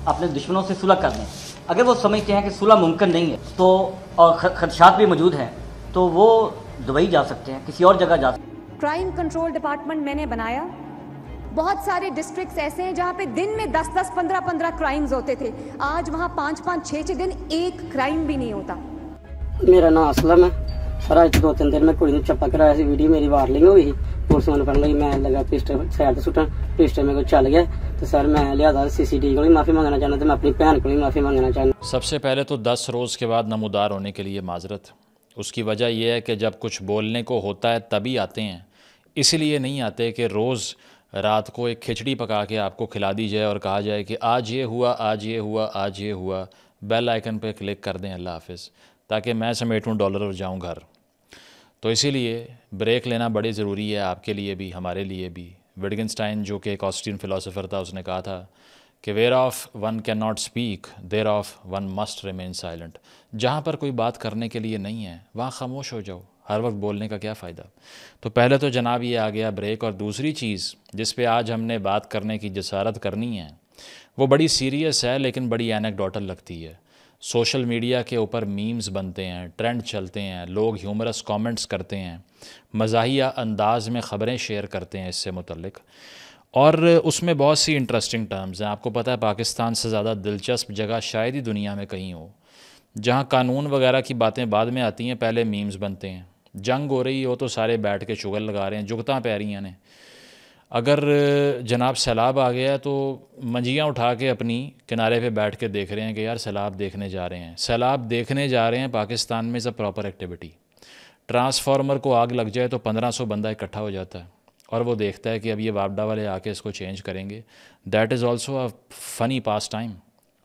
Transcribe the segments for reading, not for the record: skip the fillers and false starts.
अपने दुश्मनों से सुलह कर लें। अगर वो समझते हैं कि सुलह मुमकिन नहीं है तो और खदशात भी मौजूद हैं तो वो दुबई जा सकते हैं, किसी और जगह जा सकते हैं। क्राइम कंट्रोल डिपार्टमेंट मैंने बनाया। बहुत सारे डिस्ट्रिक्ट्स ऐसे हैं जहाँ पे दिन में 10-10, 15-15 क्राइम्स होते थे। आज वहाँ 5-5, 6-6 दिन एक क्राइम भी नहीं होता। मेरा नाम असलम है सर। अज 2-3 दिन मैं कुड़ी चप्पा कराया सी, वीडियो मेरी वार्निंग हुई, पुलिस मैंने फड़न लगी, मैं लगा पिस्टल साइड सुटन, पिस्टल मेरे को चल गया। तो सर मैं लिहाजा CCTV को भी माफ़ी मांगना चाहना, तो मैं अपनी भैन को भी माफ़ी मांगना चाहना। सबसे पहले तो 10 रोज़ के बाद नमूदार होने के लिए माजरत। उसकी वजह यह है कि जब कुछ बोलने को होता है तभी आते हैं, इसलिए नहीं आते कि रोज़ रात को एक खिचड़ी पका के आपको खिला दी जाए और कहा जाए कि आज ये हुआ, आज ये हुआ, आज ये हुआ, बेल आइकन पे क्लिक कर दें अल्लाह हाफिज़, ताकि मैं समेटूँ डॉलर और जाऊँ घर। तो इसीलिए ब्रेक लेना बड़ी ज़रूरी है, आपके लिए भी, हमारे लिए भी। विटगेनस्टाइन जो कि एक ऑस्ट्रियन फ़िलासफ़र था, उसने कहा था कि whereof one cannot speak thereof one must remain silent. जहाँ पर कोई बात करने के लिए नहीं है वहाँ खामोश हो जाओ, हर वक्त बोलने का क्या फ़ायदा। तो पहले तो जनाब ये आ गया ब्रेक। और दूसरी चीज़ जिस पे आज हमने बात करने की जसारत करनी है वो बड़ी सीरियस है लेकिन बड़ी एनेक्डोटल लगती है। सोशल मीडिया के ऊपर मीम्स बनते हैं, ट्रेंड चलते हैं, लोग ह्यूमरस कमेंट्स करते हैं, मज़ाहिया अंदाज में ख़बरें शेयर करते हैं इससे मुतल्लिक, और उसमें बहुत सी इंटरेस्टिंग टर्म्स हैं। आपको पता है पाकिस्तान से ज़्यादा दिलचस्प जगह शायद ही दुनिया में कहीं हो जहाँ कानून वगैरह की बातें बाद में आती हैं, पहले मीम्स बनते हैं। जंग हो रही हो तो सारे बैठ के चुगल लगा रहे हैं, जुगतां पैरियाँ ने। अगर जनाब सैलाब आ गया तो मंजियाँ उठा के अपनी किनारे पे बैठ के देख रहे हैं कि यार सैलाब देखने जा रहे हैं। सैलाब देखने जा रहे हैं पाकिस्तान में is a proper activity. Transformer को आग लग जाए तो 1500 बंदा इकट्ठा हो जाता है और वो देखता है कि अब ये वापडा वाले आके इसको चेंज करेंगे। That is also a funny pass time.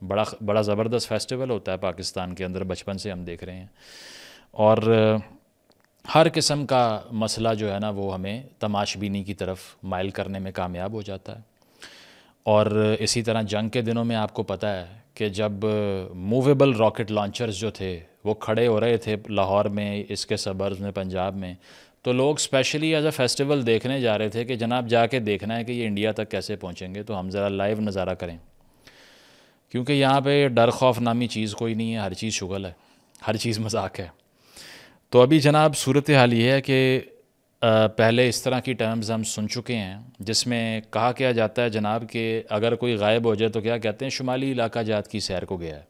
बड़ा ज़बरदस्त फेस्टिवल होता है पाकिस्तान के अंदर, बचपन से हम देख रहे हैं। और हर किस्म का मसला जो है ना वो हमें तमाशबीनी की तरफ माइल करने में कामयाब हो जाता है। और इसी तरह जंग के दिनों में आपको पता है कि जब मूवेबल रॉकेट लॉन्चर्स जो थे वो खड़े हो रहे थे लाहौर में, इसके सबर्ब्स में, पंजाब में, तो लोग स्पेशली एज अ फेस्टिवल देखने जा रहे थे कि जनाब जाके देखना है कि ये इंडिया तक कैसे पहुँचेंगे, तो हम ज़रा लाइव नज़ारा करें। क्योंकि यहाँ पे डर खौफ नामी चीज़ कोई नहीं है, हर चीज़ शुगल है, हर चीज़ मजाक है। तो अभी जनाब सूरत हाल ये है कि पहले इस तरह की टर्म्स हम सुन चुके हैं जिसमें कहा क्या जाता है जनाब कि अगर कोई गायब हो जाए तो क्या कहते हैं, शुमाली इलाका जात की सैर को गया है।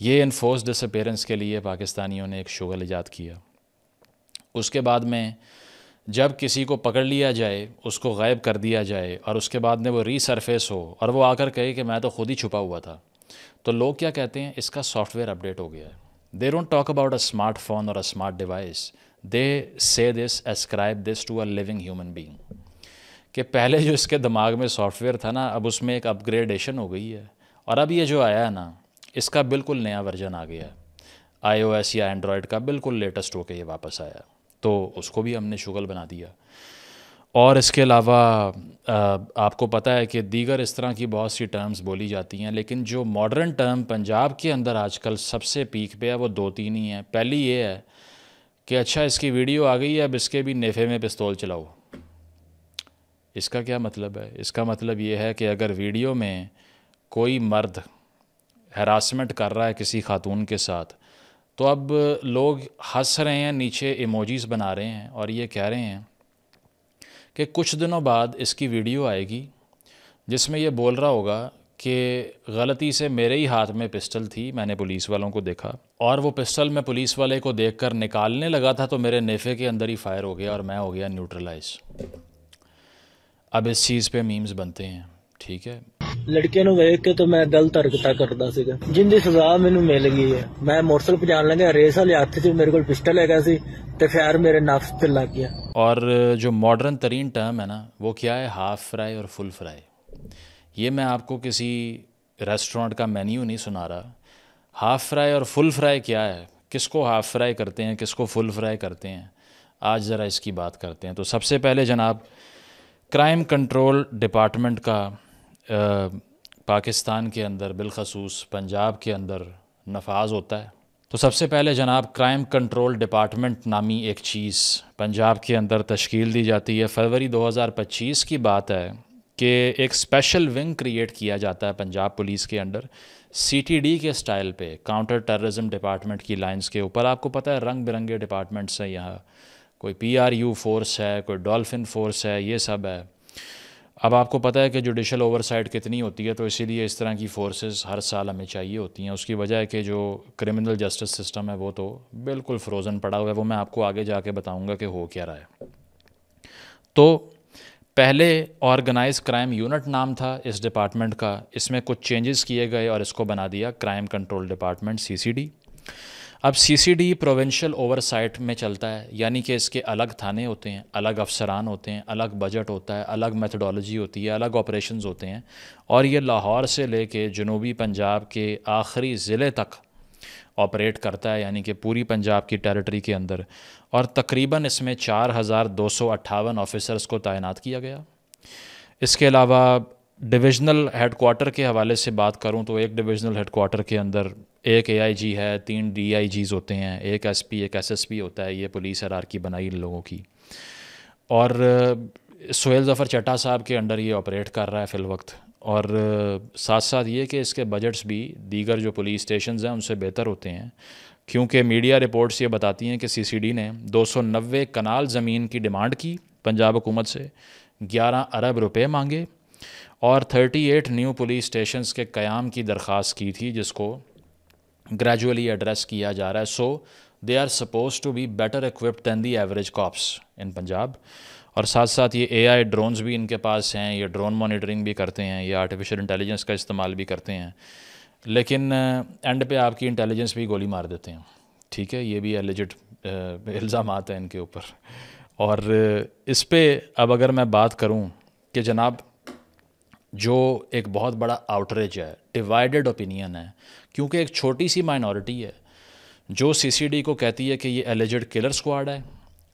ये इन्फोर्स डिसअपेरेंस के लिए पाकिस्तानियों ने एक शुगल ईजाद किया। उसके बाद में जब किसी को पकड़ लिया जाए, उसको गायब कर दिया जाए और उसके बाद में वो रीसरफेस हो और वो आकर कहे कि मैं तो खुद ही छुपा हुआ था, तो लोग क्या कहते हैं, इसका सॉफ्टवेयर अपडेट हो गया है। They don't talk about a smartphone or a smart device. They say this, ascribe this to a living human being. कि पहले जो इसके दिमाग में सॉफ्टवेयर था ना, अब उसमें एक अपग्रेडेशन हो गई है और अब ये जो आया है ना, इसका बिल्कुल नया वर्जन आ गया है। iOS या एंड्रॉयड का बिल्कुल लेटेस्ट होकर ये वापस आया, तो उसको भी हमने शुगल बना दिया। और इसके अलावा आपको पता है कि दीगर इस तरह की बहुत सी टर्म्स बोली जाती हैं, लेकिन जो मॉडर्न टर्म पंजाब के अंदर आजकल सबसे पीक पे है वो 2-3 ही हैं। पहली ये है कि अच्छा इसकी वीडियो आ गई है, अब इसके भी नेफे में पिस्तौल चलाओ। इसका क्या मतलब है? इसका मतलब ये है कि अगर वीडियो में कोई मर्द हरासमेंट कर रहा है किसी खातून के साथ, तो अब लोग हंस रहे हैं, नीचे इमोजीज बना रहे हैं और ये कह रहे हैं कि कुछ दिनों बाद इसकी वीडियो आएगी जिसमें ये बोल रहा होगा कि गलती से मेरे ही हाथ में पिस्टल थी, मैंने पुलिस वालों को देखा और वो पिस्टल मैं पुलिस वाले को देखकर निकालने लगा था तो मेरे नेफे के अंदर ही फायर हो गया और मैं हो गया न्यूट्रलाइज। अब इस चीज़ पे मीम्स बनते हैं, ठीक है। लड़कियों ਨੂੰ ਵੇਖ ਕੇ तो मैं गलत हरकतां करदा ਸੀਗਾ, जिंदी सजा ਮੈਨੂੰ मिल गई है। मैं मोटरसाइकिल पजान लगा, रेस वाले हाथ च मेरे को पिस्टल हैगा सी ते फायर मेरे नफ्स पे लग गया। और जो मॉडर्न तरीन टर्म है ना वो क्या है, हाफ फ्राई और फुल फ्राई। ये मैं आपको किसी रेस्टोरेंट का मेन्यू नहीं सुना रहा। हाफ फ्राई और फुल फ्राई क्या है, किसको हाफ फ्राई करते हैं, किसको फुल फ्राई करते हैं, आज ज़रा इसकी बात करते हैं। तो सबसे पहले जनाब क्राइम कंट्रोल डिपार्टमेंट का पाकिस्तान के अंदर बिलखसूस पंजाब के अंदर नफाज होता है। तो सबसे पहले जनाब क्राइम कंट्रोल डिपार्टमेंट नामी एक चीज़ पंजाब के अंदर तश्कील दी जाती है। फरवरी 2025 की बात है कि एक स्पेशल विंग क्रिएट किया जाता है पंजाब पुलिस के अंडर CTD के स्टाइल पे, काउंटर टेररिज्म डिपार्टमेंट की लाइंस के ऊपर। आपको पता है रंग बिरंगे डिपार्टमेंट्स हैं यहाँ, कोई PRU फोर्स है, कोई डॉल्फिन फोर्स है, ये सब है। अब आपको पता है कि जुडिशल ओवरसाइट कितनी होती है, तो इसीलिए इस तरह की फोर्सेस हर साल हमें चाहिए होती हैं। उसकी वजह है कि जो क्रिमिनल जस्टिस सिस्टम है वो तो बिल्कुल फ्रोज़न पड़ा हुआ है। वो मैं आपको आगे जाके बताऊंगा कि हो क्या रहा है। तो पहले ऑर्गेनाइज क्राइम यूनिट नाम था इस डिपार्टमेंट का, इसमें कुछ चेंजेस किए गए और इसको बना दिया क्राइम कंट्रोल डिपार्टमेंट CCD। अब CCD प्रोविंशियल ओवरसाइट में चलता है, यानी कि इसके अलग थाने होते हैं, अलग अफसरान होते हैं, अलग बजट होता है, अलग मेथडोलॉजी होती है, अलग ऑपरेशंस होते हैं। और ये लाहौर से लेके जनूबी पंजाब के आखिरी ज़िले तक ऑपरेट करता है, यानी कि पूरी पंजाब की टेरिटरी के अंदर। और तकरीबन इसमें 4258 ऑफिसर्स को तैनात किया गया। इसके अलावा डिविज़नल हेडक्वार्टर के हवाले से बात करूं तो एक डिविज़नल हेडक्वार्टर के अंदर एक AIG है, 3 DIGs होते हैं, एक SP, एक SSP होता है। ये पुलिस हायरार्की बनाई इन लोगों की। और सुहेल ज़फ़र चट्टा साहब के अंडर ये ऑपरेट कर रहा है फ़िल वक्त। और साथ साथ ये कि इसके बजट्स भी दीगर जो पुलिस स्टेशंस हैं उनसे बेहतर होते हैं, क्योंकि मीडिया रिपोर्ट्स ये बताती हैं कि CCD ने 290 कनाल ज़मीन की डिमांड की पंजाब हुकूमत से, 11 अरब रुपए मांगे और 38 न्यू पुलिस स्टेशंस के क़याम की दरख्वास्त की थी, जिसको ग्रेजुअली एड्रेस किया जा रहा है। So they are suppose to be better equipped than the average cops in Punjab. और साथ साथ ये AI ड्रोन्स भी इनके पास हैं, ये ड्रोन मॉनिटरिंग भी करते हैं, ये आर्टिफिशियल इंटेलिजेंस का इस्तेमाल भी करते हैं। लेकिन एंड पे आपकी इंटेलिजेंस भी गोली मार देते हैं, ठीक है। ये भी एलिजिड इल्ज़ामात हैं इनके ऊपर। और इस पे अब अगर मैं बात करूं कि जनाब जो एक बहुत बड़ा आउटरीच है, डिवाइडेड ओपिनियन है, क्योंकि एक छोटी सी माइनॉरिटी है जो CCD को कहती है कि ये एलिजिड किलर स्क्वाड है,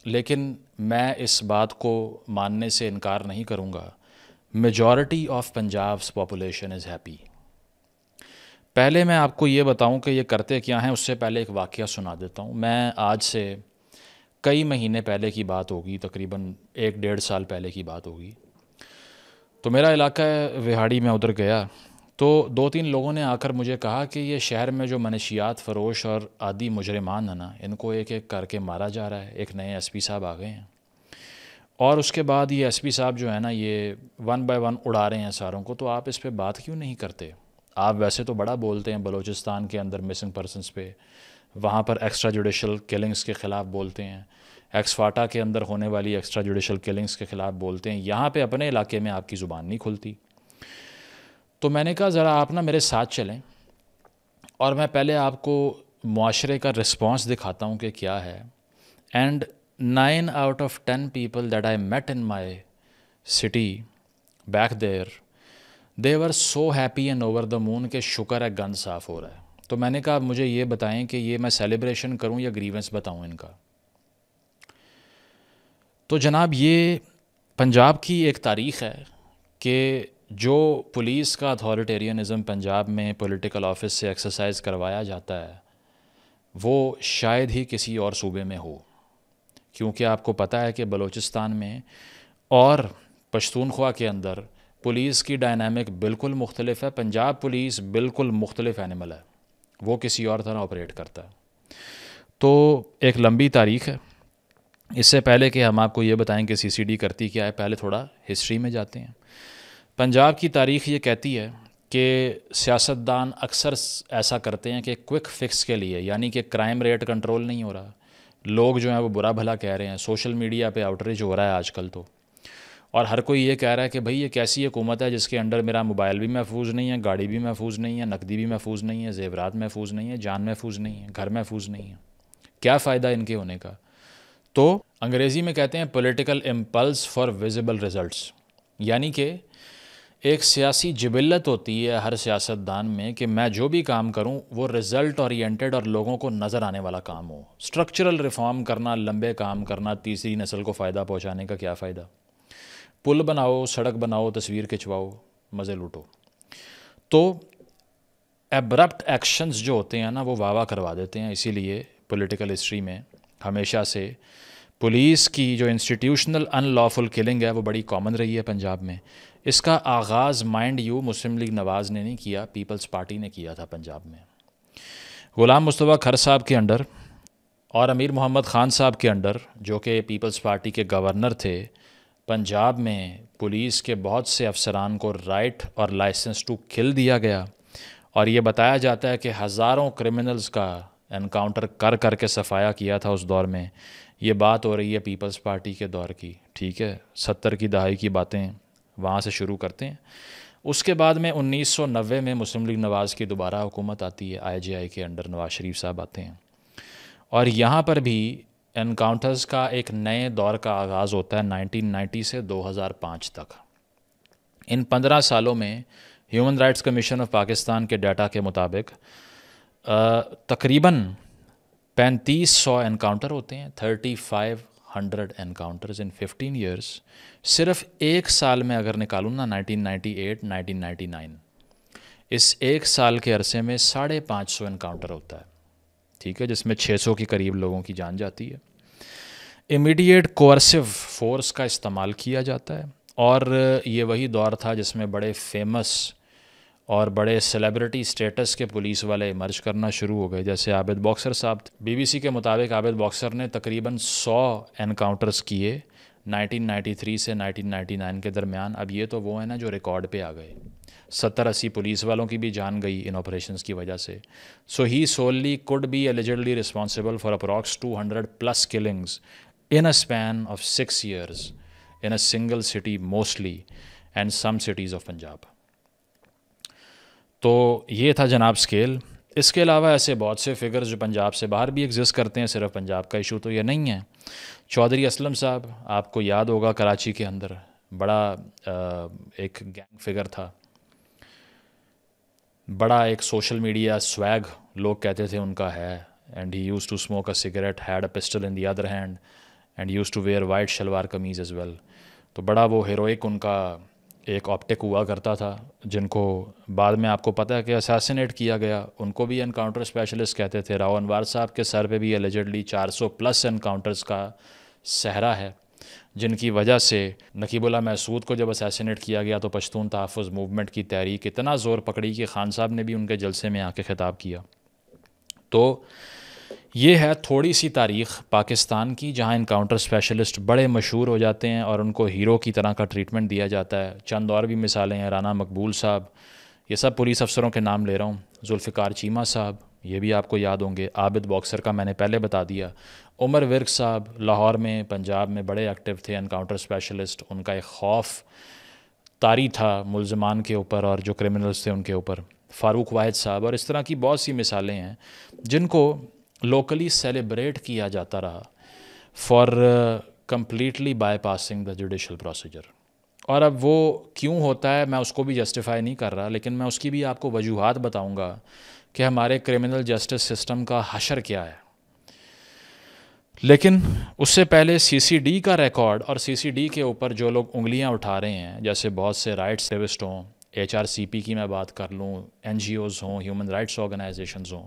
लेकिन मैं इस बात को मानने से इनकार नहीं करूँगा। Majority of Punjab's population is happy. पहले मैं आपको ये बताऊं कि ये करते क्या हैं, उससे पहले एक वाक़या सुना देता हूं। मैं आज से कई महीने पहले की बात होगी, तकरीबन 1-1.5 साल पहले की बात होगी। तो मेरा इलाका है विहाड़ी, में उधर गया तो 2-3 लोगों ने आकर मुझे कहा कि ये शहर में जो मनशियात फ़रोश और आदि मुजरिमान है ना, इनको एक एक करके मारा जा रहा है। एक नए SP साहब आ गए हैं और उसके बाद ये SP साहब जो है ना, ये 1 बाय 1 उड़ा रहे हैं सारों को। तो आप इस पर बात क्यों नहीं करते? आप वैसे तो बड़ा बोलते हैं बलूचिस्तान के अंदर मिसिंग पर्सनस पे, वहाँ पर एक्स्ट्रा जुडिशल किलिंग्स के ख़िलाफ़ बोलते हैं, एक्सफाटा के अंदर होने वाली एक्स्ट्रा जुडिशल किलिंग्स के ख़िलाफ़ बोलते हैं, यहाँ पे अपने इलाके में आपकी ज़ुबान नहीं खुलती। तो मैंने कहा ज़रा आप ना मेरे साथ चलें और मैं पहले आपको मुआशरे का रिस्पॉन्स दिखाता हूँ कि क्या है। And 9 out of 10 people that I met in my city back there, they were so happy and over the moon कि शुक्र है गंद साफ़ हो रहा है। तो मैंने कहा मुझे ये बताएं कि ये मैं सेलिब्रेशन करूं या ग्रीवेंस बताऊं इनका। तो जनाब ये पंजाब की एक तारीख़ है कि जो पुलिस का अथॉरिटेरियनिज़म पंजाब में पॉलिटिकल ऑफिस से एक्सरसाइज करवाया जाता है वो शायद ही किसी और सूबे में हो, क्योंकि आपको पता है कि बलूचिस्तान में और पश्तूनख्वा के अंदर पुलिस की डायनामिक बिल्कुल मुख्तलिफ है। पंजाब पुलिस बिल्कुल मुख्तलिफ एनिमल है, वो किसी और तरह ऑपरेट करता है। तो एक लंबी तारीख़ है। इससे पहले कि हम आपको ये बताएं कि CCD करती क्या है, पहले थोड़ा हिस्ट्री में जाते हैं। पंजाब की तारीख़ ये कहती है कि सियासतदान अक्सर ऐसा करते हैं कि क्विक फिक्स के लिए, यानी कि क्राइम रेट कंट्रोल नहीं हो रहा, लोग जो हैं वो बुरा भला कह रहे हैं, सोशल मीडिया पे आउटरीच हो रहा है आजकल तो, और हर कोई ये कह रहा है कि भाई ये कैसी हुकूमत है जिसके अंडर मेरा मोबाइल भी महफूज नहीं है, गाड़ी भी महफूज नहीं है, नकदी भी महफूज नहीं है, जेवरात महफूज नहीं है, जान महफूज नहीं है, घर महफूज नहीं है, क्या फ़ायदा इनके होने का। तो अंग्रेज़ी में कहते हैं political impulse for visible results, यानी कि एक सियासी जिबिल्लत होती है हर सियासतदान में कि मैं जो भी काम करूं वो रिज़ल्ट ओरिएंटेड और लोगों को नज़र आने वाला काम हो। स्ट्रक्चरल रिफॉर्म करना, लंबे काम करना, तीसरी नस्ल को फ़ायदा पहुंचाने का क्या फ़ायदा। पुल बनाओ, सड़क बनाओ, तस्वीर खिंचवाओ, मज़े लूटो। तो एब्रप्ट एक्शंस जो होते हैं ना वो वाह करवा देते हैं। इसीलिए पॉलिटिकल हिस्ट्री में हमेशा से पुलिस की जो इंस्टीट्यूशनल अनलॉफुल किलिंग है वो बड़ी कॉमन रही है पंजाब में। इसका आगाज़ माइंड यू मुस्लिम लीग नवाज़ ने नहीं किया, पीपल्स पार्टी ने किया था पंजाब में। ग़ुलाम मुस्तफ़ा खर साहब के अंडर और अमीर मोहम्मद ख़ान साहब के अंडर, जो कि पीपल्स पार्टी के गवर्नर थे, पंजाब में पुलिस के बहुत से अफसरान को राइट और लाइसेंस टू किल दिया गया। और ये बताया जाता है कि हज़ारों क्रिमिनल्स का एनकाउंटर कर कर के सफाया किया था उस दौर में। ये बात हो रही है पीपल्स पार्टी के दौर की, ठीक है, 70 की दहाई की बातें वहाँ से शुरू करते हैं। उसके बाद में 1990 में मुस्लिम लीग नवाज़ की दोबारा हुकूमत आती है, IJI के अंडर नवाज़ शरीफ साहब आते हैं और यहाँ पर भी एनकाउंटर्स का एक नए दौर का आगाज़ होता है 1990 से 2005 तक। इन 15 सालों में human rights commission of Pakistan के डाटा के मुताबिक तकरीबन 3500 एनकाउंटर होते हैं, 3500 एनकाउंटर्स इन 15 ईयर्स। सिर्फ एक साल में अगर निकालूँ ना 1998 1999, इस एक साल के अरसे में 550 एनकाउंटर होता है, ठीक है, जिसमें 600 के करीब लोगों की जान जाती है। इमीडिएट कोअर्सिव फोर्स का इस्तेमाल किया जाता है और ये वही दौर था जिसमें बड़े फेमस और बड़े सेलिब्रिटी स्टेटस के पुलिस वाले इमर्ज करना शुरू हो गए, जैसे आबिद बॉक्सर साहब। BBC के मुताबिक आबिद बॉक्सर ने तकरीबन 100 एनकाउंटर्स किए 1993 से 1999 के दरमियान। अब ये तो वो है ना जो रिकॉर्ड पे आ गए, 70-80 पुलिस वालों की भी जान गई इन ऑपरेशंस की वजह से। So he solely could be eligibly responsible for approx 200+ killings in a span of 6 years in a single city mostly and some cities of Punjab। तो ये था जनाब स्केल। इसके अलावा ऐसे बहुत से फिगर्स जो पंजाब से बाहर भी एग्जिस्ट करते हैं, सिर्फ पंजाब का इशू तो ये नहीं है। चौधरी असलम साहब, आपको याद होगा कराची के अंदर बड़ा एक गैंग फिगर था, बड़ा एक सोशल मीडिया स्वैग लोग कहते थे उनका है। And he used to smoke a cigarette, had a pistol in the other hand and used to wear white shalwar kameez as well. तो बड़ा वो हीरोइक उनका एक ऑप्टिक हुआ करता था, जिनको बाद में आपको पता है कि असैसिनेट किया गया। उनको भी एनकाउंटर स्पेशलिस्ट कहते थे। राव अनवार साहब के सर पे भी एलिजिडली 400+ एनकाउंटर्स का सहरा है, जिनकी वजह से नकीबुल्लाह महसूद को जब असैसिनेट किया गया तो पश्तून तहफ़्फ़ुज़ मूवमेंट की तहरीक इतना ज़ोर पकड़ी कि खान साहब ने भी उनके जलसे में आके ख़िताब किया। तो ये है थोड़ी सी तारीख़ पाकिस्तान की, जहाँ इनकाउंटर स्पेशलिस्ट बड़े मशहूर हो जाते हैं और उनको हीरो की तरह का ट्रीटमेंट दिया जाता है। चंद और भी मिसालें हैं, राना मकबूल साहब, ये सब पुलिस अफसरों के नाम ले रहा हूँ, जुल्फ़िकार चीमा साहब, ये भी आपको याद होंगे। आबिद बॉक्सर का मैंने पहले बता दिया। उमर विर्क साहब लाहौर में, पंजाब में बड़े एक्टिव थे एनकाउंटर स्पेशलिस्ट। उनका एक खौफ तारी था मुल्ज़मान के ऊपर और जो क्रिमिनल्स थे उनके ऊपर। फ़ारूक वाहिद साहब, और इस तरह की बहुत सी मिसालें हैं जिनको लोकली सेलिब्रेट किया जाता रहा for completely bypassing the judicial procedure. और अब वो क्यों होता है मैं उसको भी जस्टिफाई नहीं कर रहा, लेकिन मैं उसकी भी आपको वजूहात बताऊंगा कि हमारे क्रिमिनल जस्टिस सिस्टम का हशर क्या है। लेकिन उससे पहले CCD का रिकॉर्ड और CCD के ऊपर जो लोग उंगलियां उठा रहे हैं, जैसे बहुत से राइट्स एक्टिविस्ट हों, HRCP की मैं बात कर लूँ, NGOs हों, ह्यूमन राइट्स ऑर्गेनाइजेशंस हों,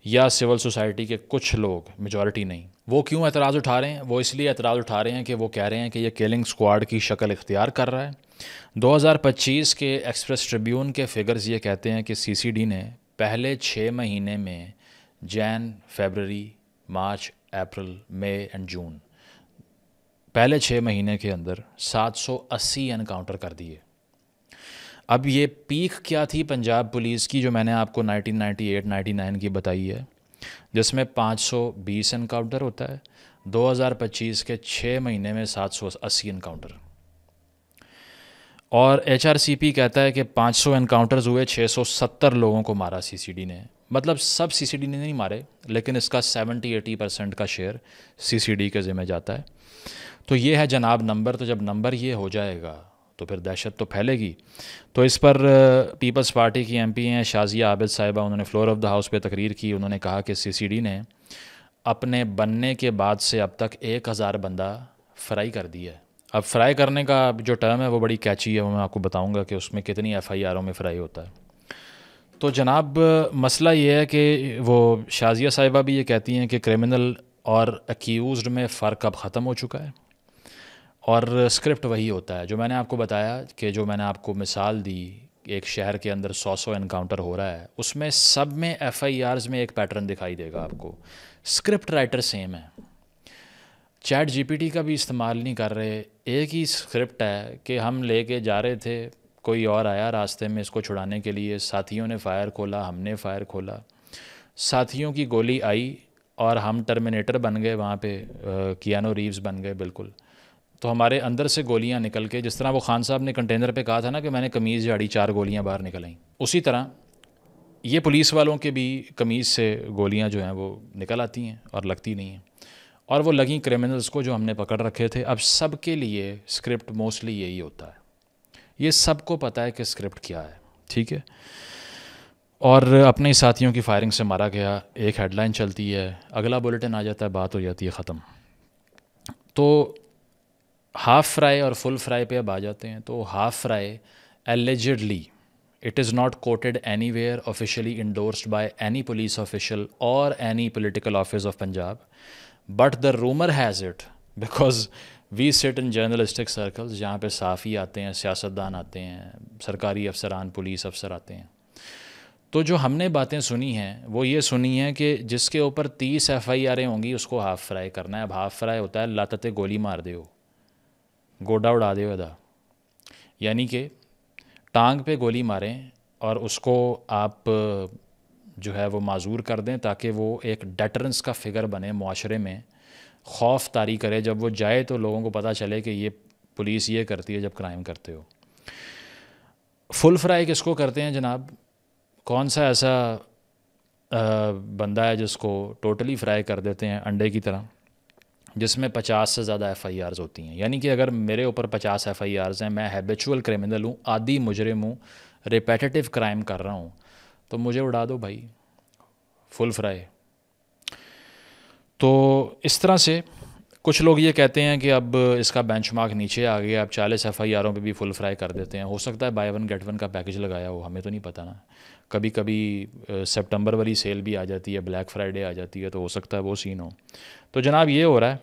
या सिविल सोसाइटी के कुछ लोग, मेजॉरिटी नहीं, वो क्यों एतराज़ उठा रहे हैं? वो इसलिए एतराज़ उठा रहे हैं कि वो कह रहे हैं कि ये किलिंग स्क्वाड की शक्ल इख्तियार कर रहा है। 2025 के एक्सप्रेस ट्रिब्यून के फिगर्स ये कहते हैं कि CCD ने पहले 6 महीने में जैन, फरवरी, मार्च, अप्रैल, मई एंड जून, पहले 6 महीने के अंदर 780 एनकाउंटर कर दिए। अब ये पीक क्या थी पंजाब पुलिस की, जो मैंने आपको 1998-99 की बताई है, जिसमें 520 एनकाउंटर होता है। 2025 के 6 महीने में 780 एनकाउंटर। और HRCP कहता है कि 500 एनकाउंटर्स हुए, 670 लोगों को मारा CCD ने। मतलब सब CCD ने नहीं मारे, लेकिन इसका 70-80% का शेयर CCD के ज़िम्मे जाता है। तो ये है जनाब नंबर। तो जब नंबर ये हो जाएगा तो फिर दहशत तो फैलेगी। तो इस पर पीपल्स पार्टी की MP हैं शाजिया आबिद साहिबा, उन्होंने फ्लोर ऑफ द हाउस पे तकरीर की। उन्होंने कहा कि CCD ने अपने बनने के बाद से अब तक 1000 बंदा फ्राई कर दिया है। अब फ्राई करने का जो टर्म है वो बड़ी कैची है, वो मैं आपको बताऊंगा कि उसमें कितनी FIRों में फ्राई होता है। तो जनाब मसला ये है कि वो शाजिया साहिबा भी ये कहती हैं कि क्रिमिनल और अक्यूज़्ड में फ़र्क अब ख़त्म हो चुका है और स्क्रिप्ट वही होता है जो मैंने आपको बताया कि जो मैंने आपको मिसाल दी, एक शहर के अंदर 100 एनकाउंटर हो रहा है, उसमें सब में FIRs में एक पैटर्न दिखाई देगा आपको। स्क्रिप्ट राइटर सेम है, चैट GPT का भी इस्तेमाल नहीं कर रहे, एक ही स्क्रिप्ट है कि हम लेके जा रहे थे, कोई और आया रास्ते में इसको छुड़ाने के लिए, साथियों ने फायर खोला, हमने फायर खोला, साथियों की गोली आई और हम टर्मिनेटर बन गए वहाँ पे, कियानो रीव्स बन गए बिल्कुल। तो हमारे अंदर से गोलियां निकल के, जिस तरह वो खान साहब ने कंटेनर पे कहा था ना कि मैंने कमीज़ झाड़ी 4 गोलियां बाहर निकल आईं, उसी तरह ये पुलिस वालों के भी कमीज़ से गोलियां जो हैं वो निकल आती हैं और लगती नहीं हैं, और वो लगी क्रिमिनल्स को जो हमने पकड़ रखे थे। अब सब के लिए स्क्रिप्ट मोस्टली यही होता है, ये सबको पता है कि स्क्रिप्ट क्या है, ठीक है। और अपने ही साथियों की फायरिंग से मारा गया, एक हेडलाइन चलती है, अगला बुलेटिन आ जाता है, बात हो जाती है ख़त्म। तो हाफ फ्राई और फुल फ्राई पे अब आ जाते हैं। तो half fry allegedly, it is not quoted anywhere officially endorsed by any police official और any political office of Punjab, but the rumour has it, because we sit in journalistic circles, जहाँ पे साफ़ी आते हैं, सियासतदान आते हैं, सरकारी अफसरान, पुलिस अफसर आते हैं। तो जो हमने बातें सुनी हैं वो ये सुनी है कि जिसके ऊपर 30 FIRs होंगी उसको हाफ फ्राई करना है। अब हाफ फ्राई होता है लातते गोली मार दो, गोडा उड़ा दे अदा, यानी कि टांग पे गोली मारें और उसको आप जो है वो माजूर कर दें ताकि वो एक डेटरेंस का फिगर बने, मुआशरे में खौफ तारी करे, जब वो जाए तो लोगों को पता चले कि ये पुलिस ये करती है जब क्राइम करते हो। फुल फ्राई किसको करते हैं जनाब? कौन सा ऐसा बंदा है जिसको टोटली फ्राई कर देते हैं अंडे की तरह, जिसमें 50 से ज़्यादा FIRs होती हैं? यानी कि अगर मेरे ऊपर 50 FIRs हैं, मैं हैबिचुअल क्रिमिनल हूँ, आदी मुजरिम हूँ, रिपेटिटिव क्राइम कर रहा हूँ, तो मुझे उड़ा दो भाई, फुल फ्राई। तो इस तरह से कुछ लोग ये कहते हैं कि अब इसका बेंचमार्क नीचे आ गया, अब 40 FIRs पे भी फुल फ्राई कर देते हैं। हो सकता है बाय वन गेट वन का पैकेज लगाया हो, हमें तो नहीं पता ना। कभी कभी सितंबर वाली सेल भी आ जाती है, ब्लैक फ्राइडे आ जाती है, तो हो सकता है वो सीन हो। तो जनाब ये हो रहा है।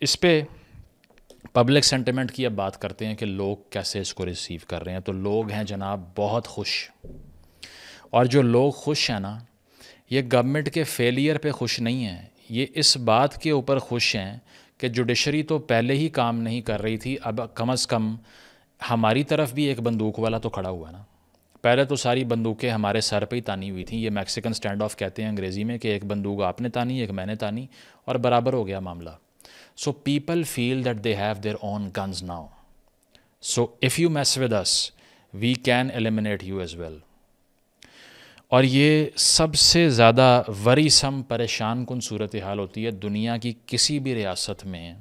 इस पे पब्लिक सेंटिमेंट की अब बात करते हैं कि लोग कैसे इसको रिसीव कर रहे हैं। तो लोग हैं जनाब बहुत खुश, और जो लोग खुश हैं ना, ये गवर्नमेंट के फेलियर पे खुश नहीं हैं, ये इस बात के ऊपर खुश हैं कि जुडिशरी तो पहले ही काम नहीं कर रही थी, अब कम से कम हमारी तरफ भी एक बंदूक वाला तो खड़ा हुआ ना। पहले तो सारी बंदूकें हमारे सर पे ही तानी हुई थी, ये मैक्सिकन स्टैंड ऑफ कहते हैं अंग्रेज़ी में, कि एक बंदूक आपने तानी, एक मैंने तानी, और बराबर हो गया मामला। So people feel that they have their own guns now, so if you mess with us we can eliminate you as well. और ये सबसे ज़्यादा वरीसम, परेशान कुन सूरत हाल होती है दुनिया की किसी भी रियासत में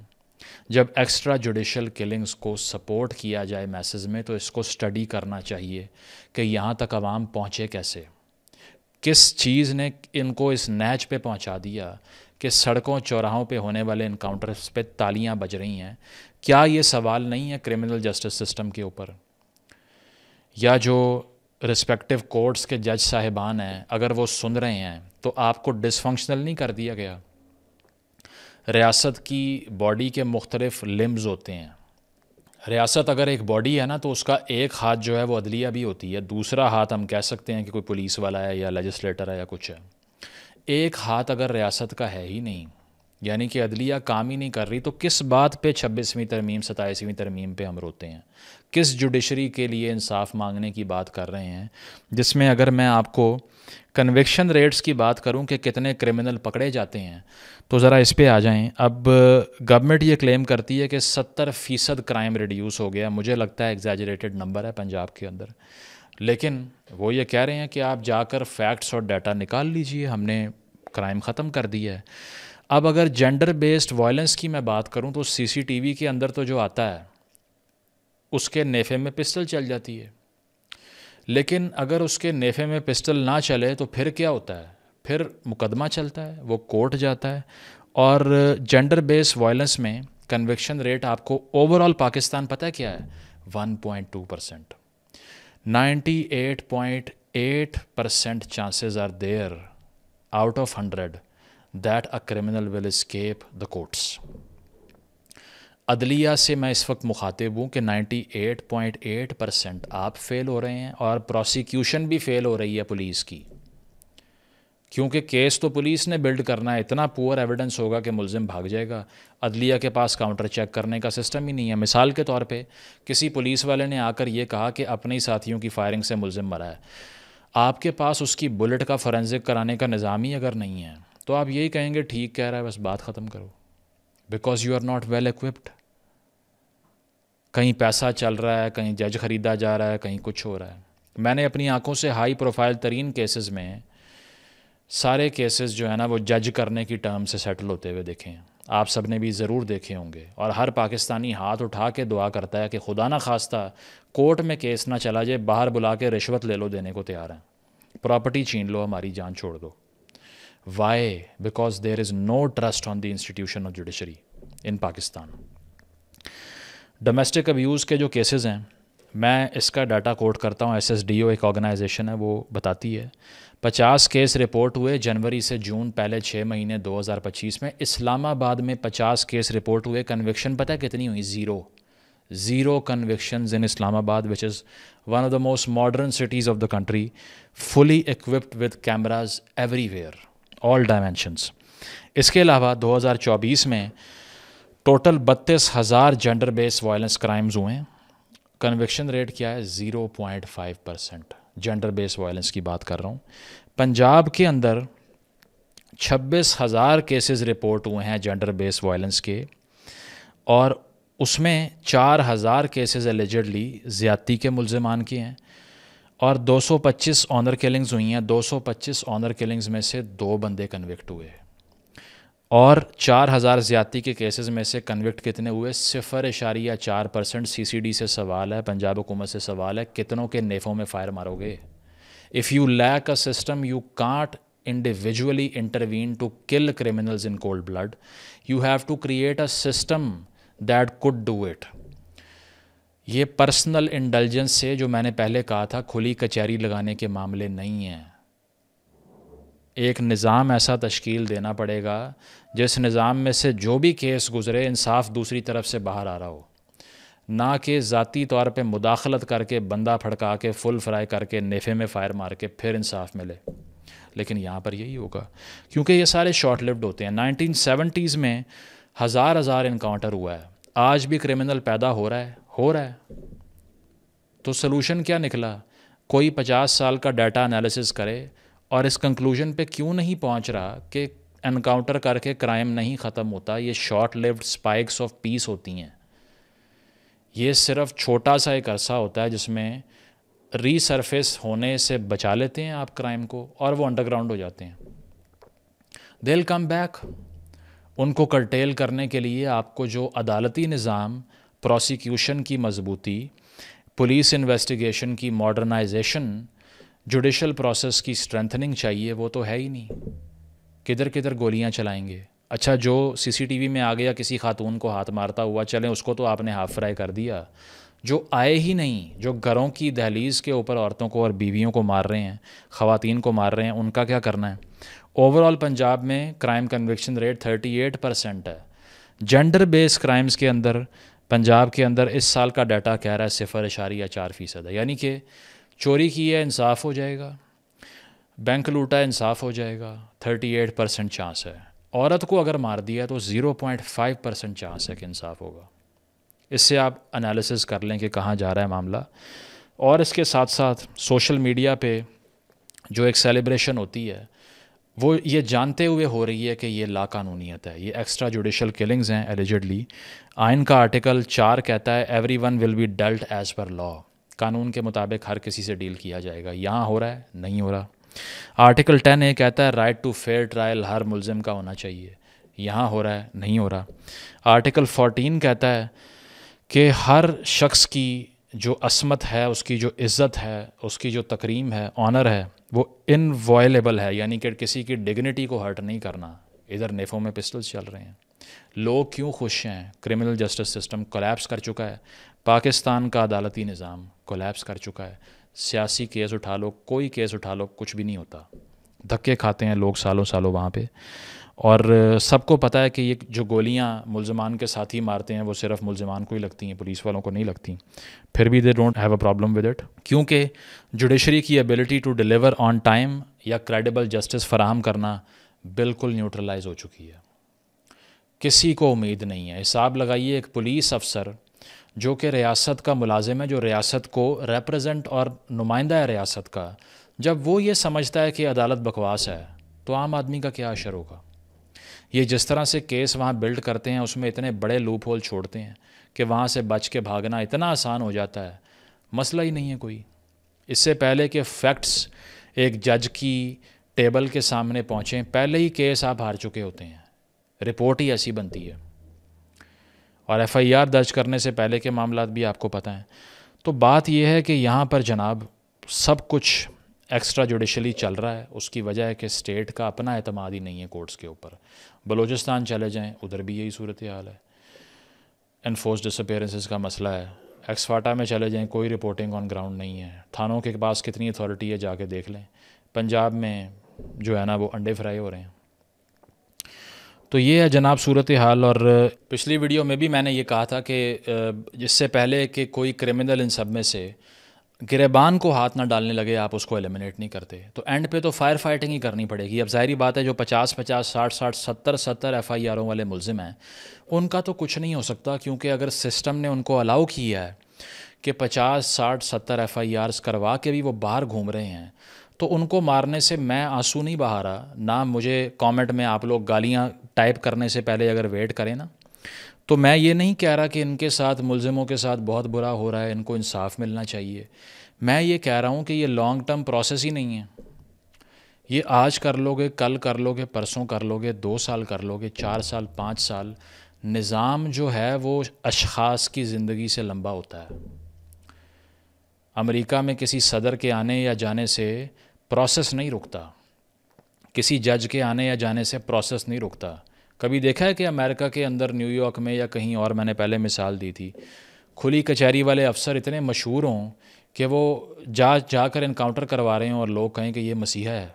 जब एक्स्ट्रा जुडिशल किलिंग्स को सपोर्ट किया जाए मैसेज में। तो इसको स्टडी करना चाहिए कि यहाँ तक आवाम पहुँचे कैसे, किस चीज़ ने इनको इस नहज पे पहुँचा दिया कि सड़कों चौराहों पे होने वाले इनकाउंटर्स पे तालियां बज रही हैं। क्या ये सवाल नहीं है क्रिमिनल जस्टिस सिस्टम के ऊपर, या जो रिस्पेक्टिव कोर्ट्स के जज साहिबान हैं अगर वो सुन रहे हैं तो आपको डिसफंक्शनल नहीं कर दिया गया? रियासत की बॉडी के मुख्तलिफ लिम्स होते हैं। रियासत अगर एक बॉडी है ना, तो उसका एक हाथ जो है वो अदलिया भी होती है, दूसरा हाथ हम कह सकते हैं कि कोई पुलिस वाला है या लेजिस्लेटर है या कुछ है। एक हाथ अगर रियासत का है ही नहीं, यानी कि अदलिया काम ही नहीं कर रही, तो किस बात पे 26वीं तरमीम 27वीं तरमीम पे हम रोते हैं? किस जुडिशरी के लिए इंसाफ मांगने की बात कर रहे हैं, जिसमें अगर मैं आपको कन्विक्शन रेट्स की बात करूं कि कितने क्रिमिनल पकड़े जाते हैं, तो ज़रा इस पे आ जाएं। अब गवर्नमेंट ये क्लेम करती है कि 70% क्राइम रिड्यूस हो गया। मुझे लगता है एग्जैजरेटेड नंबर है पंजाब के अंदर, लेकिन वो ये कह रहे हैं कि आप जाकर फैक्ट्स और डाटा निकाल लीजिए, हमने क्राइम ख़त्म कर दिया है। अब अगर जेंडर बेस्ड वायलेंस की मैं बात करूं तो CCTV के अंदर तो जो आता है उसके नेफे में पिस्टल चल जाती है, लेकिन अगर उसके नेफे में पिस्टल ना चले तो फिर क्या होता है? फिर मुकदमा चलता है, वो कोर्ट जाता है। और जेंडर बेस्ड वायलेंस में कन्विक्शन रेट आपको ओवरऑल पाकिस्तान पता है क्या है? 1.2%। 98.8% chances are there out of 100 that a criminal will escape the courts। अदलिया से मैं इस वक्त मुखातिब हूँ कि 98.8% आप फेल हो रहे हैं और प्रोसिक्यूशन भी फेल हो रही है पुलिस की, क्योंकि केस तो पुलिस ने बिल्ड करना है, इतना पुअर एविडेंस होगा कि मुल्ज़िम भाग जाएगा। अदलिया के पास काउंटर चेक करने का सिस्टम ही नहीं है। मिसाल के तौर पे किसी पुलिस वाले ने आकर ये कहा कि अपने ही साथियों की फायरिंग से मुल्ज़िम मरा है, आपके पास उसकी बुलेट का फोरेंसिक कराने का निज़ाम ही अगर नहीं है तो आप यही कहेंगे ठीक कह रहा है, बस बात ख़त्म करो, because you are not well equipped. कहीं पैसा चल रहा है, कहीं जज ख़रीदा जा रहा है, कहीं कुछ हो रहा है। मैंने अपनी आंखों से हाई प्रोफाइल तरीन केसेस में सारे केसेस जो है ना वो जज करने की टर्म से सेटल होते हुए देखे हैं। आप सब ने भी ज़रूर देखे होंगे। और हर पाकिस्तानी हाथ उठा के दुआ करता है कि खुदा ना खास्ता कोर्ट में केस ना चला जाए, बाहर बुला के रिश्वत ले लो, देने को तैयार हैं, प्रॉपर्टी छीन लो, हमारी जान छोड़ दो। Why? Because there is no trust on the institution of judiciary in Pakistan. Domestic abuse के जो केसेस हैं, मैं इसका डाटा कोट करता हूँ, SSDO एक ऑर्गेनाइजेशन है वो बताती है 50 केस रिपोर्ट हुए जनवरी से जून, पहले 6 महीने 2025 में। इस्लामाबाद में 50 केस रिपोर्ट हुए, कन्विक्शन पता है कितनी हुई? Zero convictions in Islamabad, which is one of the most modern cities of the country, fully equipped with cameras everywhere, all dimensions. इसके अलावा 2024 में total 32,000 gender based violence crimes हुए हैं। कन्विक्शन रेट क्या है? 0.5%। जेंडर बेस्ड वायलेंस की बात कर रहा हूँ। पंजाब के अंदर 26,000 केसेस रिपोर्ट हुए हैं जेंडर बेस्ड वायलेंस के, और उसमें 4,000 केसेस एलिजिडली ज़्यादती के मुल्ज़िमान के हैं, और 225 ऑनर किलिंग्स हुई हैं। 225 ऑनर किलिंग्स में से 2 बंदे कन्विक्ट हुए, और 4,000 ज़्यादती के केसेस में से कन्विक्ट कितने हुए? 0.4%। CCD से सवाल है, पंजाब हुकूमत से सवाल है, कितनों के नेफ़ों में फ़ायर मारोगे? If you lack a system, you can't individually intervene to kill criminals in cold blood, you have to create a system that could do it. ये पर्सनल इंडल्जेंस से, जो मैंने पहले कहा था, खुली कचहरी लगाने के मामले नहीं हैं। एक निज़ाम ऐसा तश्कील देना पड़ेगा जिस निज़ाम में से जो भी केस गुज़रे इंसाफ दूसरी तरफ से बाहर आ रहा हो, ना कि ज़ाती तौर पे मुदाखलत करके, बंदा फड़का के, फुल फ्राई करके, नेफ़े में फ़ायर मार के फिर इंसाफ मिले। लेकिन यहाँ पर यही होगा, क्योंकि ये सारे शॉर्ट लिव्ड होते हैं। 1970s में हज़ार इनकाउंटर हुआ है, आज भी क्रिमिनल पैदा हो रहा है। तो सलूशन क्या निकला? कोई 50 साल का डाटा एनालिसिस करे और इस कंक्लूजन पे क्यों नहीं पहुंच रहा कि एनकाउंटर करके क्राइम नहीं ख़त्म होता, ये short lived spikes of peace होती हैं। ये सिर्फ छोटा सा एक अरसा होता है जिसमें रीसरफेस होने से बचा लेते हैं आप क्राइम को, और वो अंडरग्राउंड हो जाते हैं। They will come back. उनको कर्टेल करने के लिए आपको जो अदालती निज़ाम, प्रोसिक्यूशन की मजबूती, पुलिस इन्वेस्टिगेशन की मॉडर्नाइजेशन, जुडिशल प्रोसेस की स्ट्रेंथनिंग चाहिए, वो तो है ही नहीं। किधर किधर गोलियां चलाएंगे? अच्छा, जो CCTV में आ गया किसी खातून को हाथ मारता हुआ, चलें उसको तो आपने हाफ फ्राई कर दिया। जो आए ही नहीं, जो घरों की दहलीज़ के ऊपर औरतों को और बीवियों को मार रहे हैं, ख़वातीन को मार रहे हैं, उनका क्या करना है? ओवरऑल पंजाब में क्राइम कन्विक्शन रेट 38% है। जेंडर बेस्ड क्राइम्स के अंदर पंजाब के अंदर इस साल का डाटा कह रहा है 0.4% है। यानी कि चोरी की है, इंसाफ हो जाएगा, बैंक लूटा है, इंसाफ हो जाएगा, 38% चांस है। औरत को अगर मार दिया तो 0.5% चांस है कि इंसाफ होगा। इससे आप एनालिसिस कर लें कि कहाँ जा रहा है मामला। और इसके साथ साथ सोशल मीडिया पे जो एक सेलिब्रेशन होती है, वो ये जानते हुए हो रही है कि ये लाकानूनीयत है, ये एक्स्ट्रा जुडिशल किलिंग्स हैं एलिजिडली। आइन का आर्टिकल 4 कहता है everyone will be dealt as per law, कानून के मुताबिक हर किसी से डील किया जाएगा। यहाँ हो रहा है? नहीं हो रहा। आर्टिकल 10A कहता है राइट टू फेयर ट्रायल हर मुल्ज़िम का होना चाहिए। यहाँ हो रहा है? नहीं हो रहा। आर्टिकल 14 कहता है कि हर शख्स की जो असमत है, उसकी जो इज़्ज़त है, उसकी जो तकरीम है, ऑनर है, वो इनवॉयलेबल है, यानी कि किसी की डिग्निटी को हर्ट नहीं करना। इधर नेफ़ों में पिस्टल्स चल रहे हैं। लोग क्यों खुश हैं? क्रिमिनल जस्टिस सिस्टम कोलैप्स कर चुका है, पाकिस्तान का अदालती निज़ाम कोलैप्स कर चुका है। सियासी केस उठा लो, कोई केस उठा लो, कुछ भी नहीं होता। धक्के खाते हैं लोग सालों सालों वहाँ पे। और सबको पता है कि ये जो गोलियाँ मुल्ज़मान के साथ ही मारते हैं वो सिर्फ मुल्ज़मान को ही लगती हैं, पुलिस वालों को नहीं लगती। फिर भी they don't have a problem with it, क्योंकि जुडिशरी की ability to deliver on time या क्रेडिबल जस्टिस फराहम करना बिल्कुल न्यूट्रलाइज हो चुकी है। किसी को उम्मीद नहीं है। हिसाब लगाइए, एक पुलिस अफसर जो कि रियासत का मुलाजिम है, जो रियासत को रिप्रेजेंट और नुमाइंदा है रियासत का, जब वो ये समझता है कि अदालत बकवास है तो आम आदमी का क्या असर होगा। ये जिस तरह से केस वहाँ बिल्ड करते हैं उसमें इतने बड़े लूप होल छोड़ते हैं कि वहाँ से बच के भागना इतना आसान हो जाता है, मसला ही नहीं है कोई। इससे पहले कि फैक्ट्स एक जज की टेबल के सामने पहुँचें, पहले ही केस आप हार चुके होते हैं। रिपोर्ट ही ऐसी बनती है और FIR दर्ज करने से पहले के मामलात भी आपको पता हैं। तो बात यह है कि यहाँ पर जनाब सब कुछ एक्स्ट्रा जुडिशली चल रहा है। उसकी वजह है कि स्टेट का अपना एतमाद ही नहीं है कोर्ट्स के ऊपर। बलूचिस्तान चले जाएं, उधर भी यही सूरत हाल है, एनफोर्स डिसअपीयरेंसेस का मसला है। एक्सफाटा में चले जाएं, कोई रिपोर्टिंग ऑन ग्राउंड नहीं है। थानों के पास कितनी अथॉरिटी है जाके देख लें। पंजाब में जो है ना वो अंडे फ्राई हो रहे हैं। तो ये है जनाब सूरत हाल। और पिछली वीडियो में भी मैंने ये कहा था कि जिससे पहले कि कोई क्रिमिनल इन सब में से गिरेबान को हाथ ना डालने लगे आप उसको एलिमिनेट नहीं करते, तो एंड पे तो फायर फाइटिंग ही करनी पड़ेगी। अब ज़ाहिरी बात है जो 50-50, 60-60, 70-70 FIR वाले मुल्ज़िम हैं उनका तो कुछ नहीं हो सकता, क्योंकि अगर सिस्टम ने उनको अलाउ किया है कि 50, 60, 70 FIRs करवा के भी वो बाहर घूम रहे हैं, तो उनको मारने से मैं आंसू नहीं बहा रहा ना। मुझे कमेंट में आप लोग गालियाँ टाइप करने से पहले अगर वेट करें ना, तो मैं ये नहीं कह रहा कि इनके साथ मुल्ज़िमों के साथ बहुत बुरा हो रहा है, इनको इंसाफ मिलना चाहिए। मैं ये कह रहा हूँ कि ये लॉन्ग टर्म प्रोसेस ही नहीं है। ये आज कर लोगे, कल कर लोगे, परसों कर लोगे, 2 साल कर लोगे, 4 साल, 5 साल। निज़ाम जो है वो अशख़ास की ज़िंदगी से लंबा होता है। अमेरिका में किसी सदर के आने या जाने से प्रोसेस नहीं रुकता, किसी जज के आने या जाने से प्रोसेस नहीं रुकता। कभी देखा है कि अमेरिका के अंदर न्यूयॉर्क में या कहीं और, मैंने पहले मिसाल दी थी, खुली कचहरी वाले अफसर इतने मशहूर हों कि वो जाकर इनकाउंटर करवा रहे हैं और लोग कहें कि ये मसीहा है,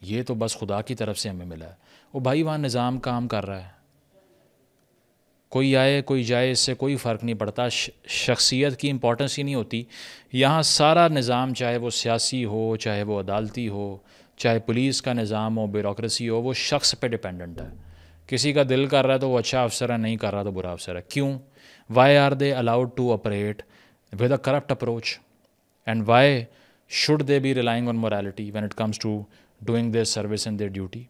ये तो बस खुदा की तरफ से हमें मिला है। वो भाई वहाँ निज़ाम काम कर रहा है, कोई आए कोई जाए इससे कोई फ़र्क नहीं पड़ता। शख्सियत की इम्पोर्टेंस ही नहीं होती। यहाँ सारा निज़ाम, चाहे वो सियासी हो, चाहे वो अदालती हो, चाहे पुलिस का निज़ाम हो, ब्यूरोक्रेसी हो, वो शख्स पे डिपेंडेंट है। किसी का दिल कर रहा है तो वो अच्छा अफसर है, नहीं कर रहा तो बुरा अफसर है। क्यों? Why are they allowed to operate with a corrupt approach and why should they be relying on morality when it comes to doing their service and their duty.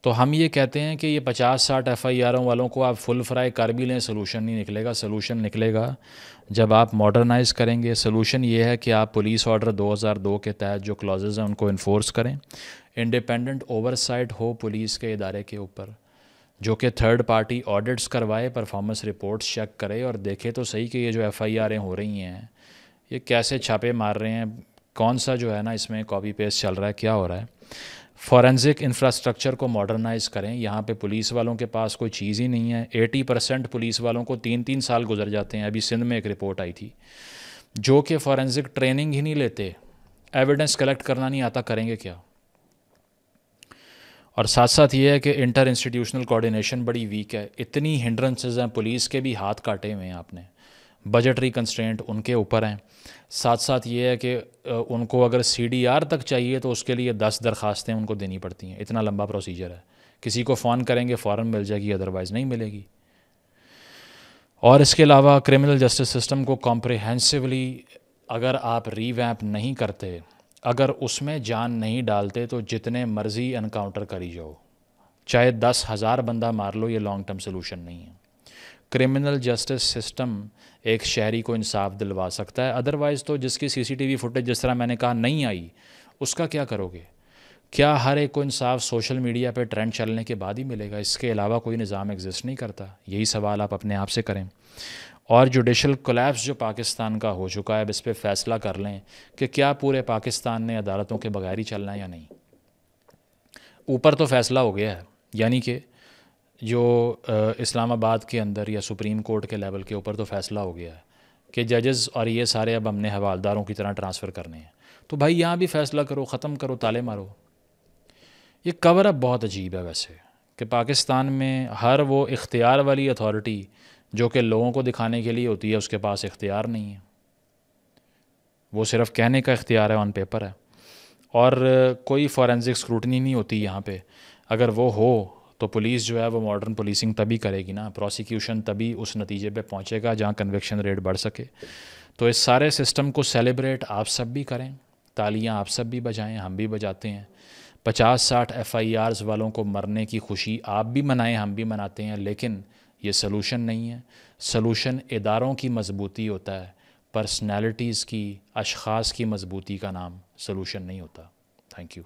तो हम ये कहते हैं कि ये 50-60 FIR वालों को आप फुल फ्राई कर भी लें, सोलूशन नहीं निकलेगा। सोलूशन निकलेगा जब आप मॉडर्नाइज़ करेंगे। सोलूशन ये है कि आप पुलिस ऑर्डर 2002 के तहत जो क्लॉजेज़ हैं उनको इन्फोर्स करें। इंडिपेंडेंट ओवरसाइट हो पुलिस के इदारे के ऊपर, जो कि थर्ड पार्टी ऑडिट्स करवाए, परफॉर्मेंस रिपोर्ट्स चेक करे और देखे तो सही कि ये जो FIR हो रही हैं ये कैसे छापे मार रहे हैं, कौन सा जो है ना इसमें कॉपी पेस्ट चल रहा है, क्या हो रहा है। फॉरेंसिक इंफ्रास्ट्रक्चर को मॉडर्नाइज़ करें। यहाँ पे पुलिस वालों के पास कोई चीज़ ही नहीं है। 80% पुलिस वालों को 3-3 साल गुजर जाते हैं। अभी सिंध में एक रिपोर्ट आई थी जो कि फॉरेंसिक ट्रेनिंग ही नहीं लेते, एविडेंस कलेक्ट करना नहीं आता, करेंगे क्या। और साथ साथ ये है कि इंटर इंस्टीट्यूशनल कोऑर्डिनेशन बड़ी वीक है। इतनी हिंड्रेंसेस हैं, पुलिस के भी हाथ काटे हुए हैं आपने, बजटरी कंस्ट्रेंट उनके ऊपर हैं। साथ साथ ये है कि उनको अगर CDR तक चाहिए तो उसके लिए 10 दरख्वास्तें उनको देनी पड़ती हैं। इतना लंबा प्रोसीजर है। किसी को फ़ोन करेंगे फ़ौरन मिल जाएगी, अदरवाइज़ नहीं मिलेगी। और इसके अलावा क्रिमिनल जस्टिस सिस्टम को कॉम्प्रिहेंसिवली अगर आप रीवैम्प नहीं करते, अगर उसमें जान नहीं डालते, तो जितने मर्ज़ी एनकाउंटर करी जाओ, चाहे 10,000 बंदा मार लो, ये लॉन्ग टर्म सोल्यूशन नहीं है। क्रिमिनल जस्टिस सिस्टम एक शहरी को इंसाफ दिलवा सकता है, अदरवाइज़ तो जिसकी CCTV फुटेज जिस तरह मैंने कहा नहीं आई, उसका क्या करोगे? क्या हर एक को इंसाफ सोशल मीडिया पे ट्रेंड चलने के बाद ही मिलेगा? इसके अलावा कोई निज़ाम एग्जिस्ट नहीं करता। यही सवाल आप अपने आप से करें। और जुडिशल कोलैप्स जो पाकिस्तान का हो चुका है, अब इस पर फ़ैसला कर लें कि क्या पूरे पाकिस्तान ने अदालतों के बगैर ही चलना है या नहीं। ऊपर तो फ़ैसला हो गया है, यानी कि जो इस्लामाबाद के अंदर या सुप्रीम कोर्ट के लेवल के ऊपर तो फ़ैसला हो गया है कि जजेस और ये सारे अब हमने हवालदारों की तरह ट्रांसफ़र करने हैं। तो भाई यहाँ भी फ़ैसला करो, ख़त्म करो, ताले मारो। ये कवर अप बहुत अजीब है वैसे, कि पाकिस्तान में हर वो इख्तियार वाली अथॉरिटी जो कि लोगों को दिखाने के लिए होती है, उसके पास इख्तियार नहीं है। वो सिर्फ कहने का इख्तियार है, ऑन पेपर है, और कोई फॉरेंसिक स्क्रूटनी नहीं होती यहाँ पे। अगर वो हो तो पुलिस जो है वो मॉडर्न पुलिसिंग तभी करेगी ना, प्रोसिक्यूशन तभी उस नतीजे पे पहुँचेगा जहाँ कन्विक्शन रेट बढ़ सके। तो इस सारे सिस्टम को सेलिब्रेट आप सब भी करें, तालियां आप सब भी बजाएं, हम भी बजाते हैं। 50-60 FIRs वालों को मरने की खुशी आप भी मनाएं, हम भी मनाते हैं, लेकिन ये सलूशन नहीं है। सलूशन इदारों की मजबूती होता है, पर्सनैलिटीज़ की, अशख़ास की मजबूती का नाम सलूशन नहीं होता। Thank you.